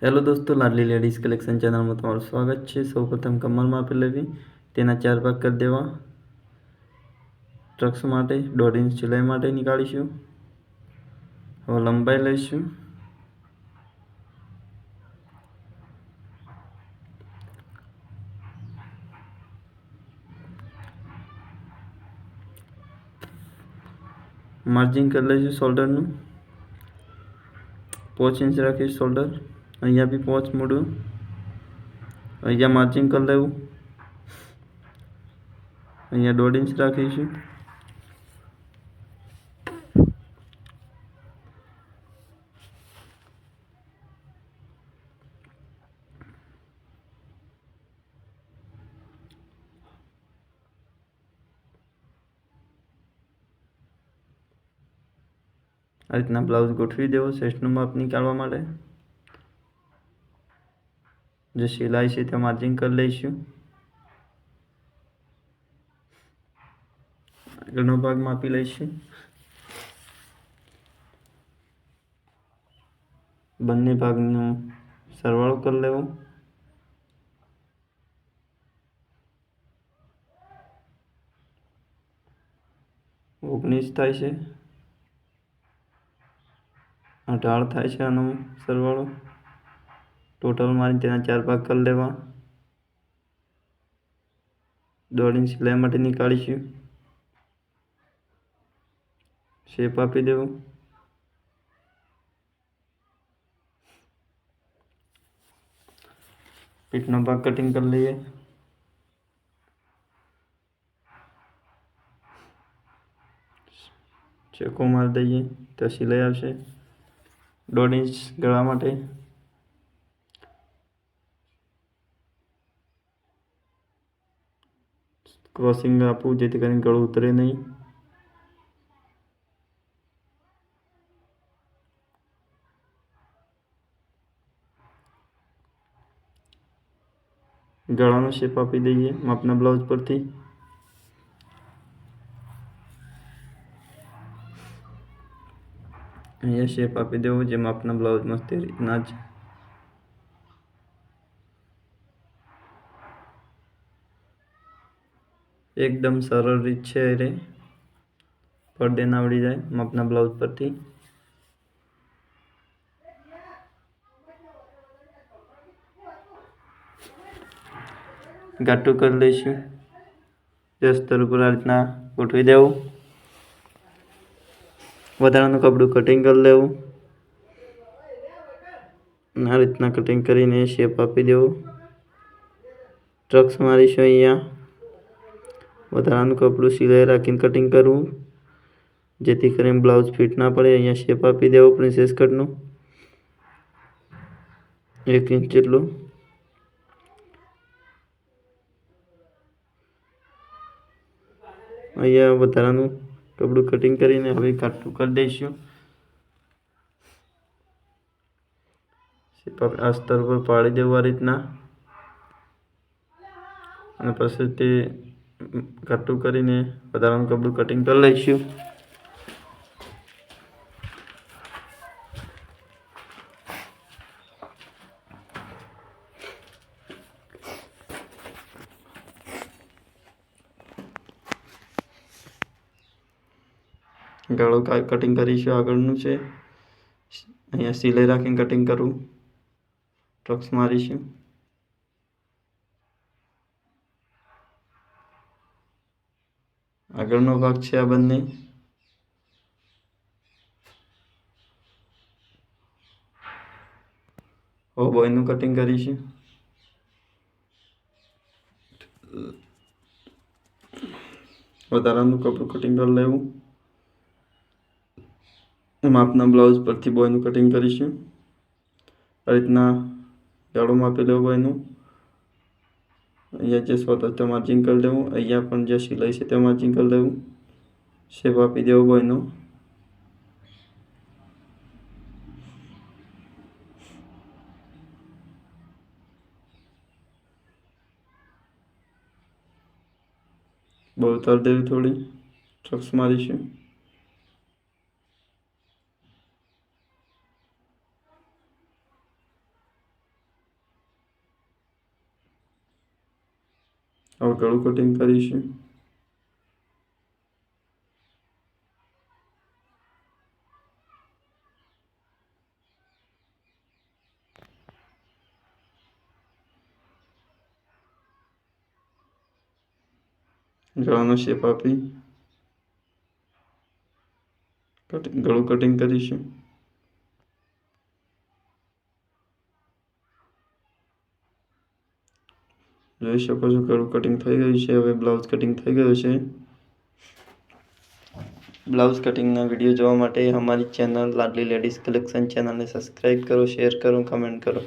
Hello દોસ્તો, લાડલી ladies collection ચેનલમાં તમારું સ્વાગત છે। સૌપ્રથમ કમરમાં આપી લેવી, તેના 4 ભાગ કરી દેવા। ટ્રક્સ માટે 1.5 ઇંચ સિલાઈ માટે નીકાળીશું। હવે લંબાઈ લઈશું। માર્જિન કરી લઈશું શોલ્ડરનું। 5 ઇંચ રાખીશું શોલ્ડર। અહીંયા બી 5 મૂડું। અહીંયા માર્જિન કરી લેવું। અહીંયા 1.5 ઇંચ રાખીશું। આ રીતના બ્લાઉઝ ગોઠવી દેવો ચેસ્ટનું માપ નીકાળવા માટે। જે સિલાઈ છે તે માર્જિન કરી લઈશું। આગળનો ભાગ માપી લઈશું। બંને ભાગનો સરવાળો કરી લેવો। ઓગણીસ થાય છે। ઢાળ થાય છે આનો સરવાળો। ટોટલ મારી તેના 4 ભાગ કરી લેવા। 1.5 ઇંચ સિલાઈ માટે નીકાળીશું। શેપ આપી દેવો। પીઠનો ભાગ કટિંગ કરી લઈએ। ચેકો મારી દઈએ તો સિલાઈ આવશે। 1.5 ઇંચ ગળા માટે ક્રોસિંગ આપવું જેથી કરીને ગળું ઉતરે નહીં। ગળાનો શેપ આપી દઈએ માપના બ્લાઉઝ પરથી। અહીંયા શેપ આપી દેવો જે માપના બ્લાઉઝમાં તે રીતના જ। એકદમ સરળ રીત છે રે, પડદે ના આવડી જાય માપના બ્લાઉઝ પરથી। ગાટું કરી લઈશું। અસ્તર ઉપર આ રીતના ગોઠવી દેવું। વધારાનું કપડું કટિંગ કરી લેવું। આ રીતના કટિંગ કરીને શેપ આપી દેવો। ટ્રક્સ મારીશું। અહીંયા વધારાનું કપડું સિલાઈ રાખીને કટિંગ કરવું જેથી કરીને બ્લાઉઝ ફિટ ના પડે। અહીંયા શેપ આપી દેવો પ્રિન્સેસ કટનું 1 ઇંચ જેટલું। અહીંયા વધારાનું કપડું કટિંગ કરીને હવે કાટું કરી દઈશું। આ સ્તર પર પાડી દેવું આ રીતના અને પછી તે કાટું કરીને વધારાનું કપડું કટિંગ કરી લઈશું। ગળું કટિંગ કરીશું આગળનું છે। અહીંયા સિલાઈ રાખીને કટિંગ કરવું। ટ્રક્સ મારીશું। આગળનો ભાગ છે આ બંને। હવે બોયનું કટિંગ કરીશું। વધારાનું કપડું કટિંગ કરી લેવું। માપના બ્લાઉઝ પરથી બોયનું કટિંગ કરીશું। આ રીતના જાડું માપી લેવું બોયનું। અહીંયા જે સ્વતંત્ર માર્જિન કરી લેવું। અહીંયા પણ જે સિલાઈ છે તે માર્જિન કરી લેવું। શેપ આપી દેવો બોયનો। બહુ ઉતાર દેવી થોડી। ટ્રક્સ મારીશું। હવે ગળું કટિંગ કરીશું. ગળાનો શેપ આપી ગળું કટિંગ કરીશું. જોઈ શકો છો ગળું કટિંગ થઈ ગયું છે. હવે બ્લાઉઝ કટિંગ થઈ ગયું છે. બ્લાઉઝ કટિંગના વિડીયો જોવા માટે અમારી ચેનલ લાડલી લેડીઝ કલેક્શન ચેનલને સબસ્ક્રાઈબ કરો, શેર કરો, કમેન્ટ કરો.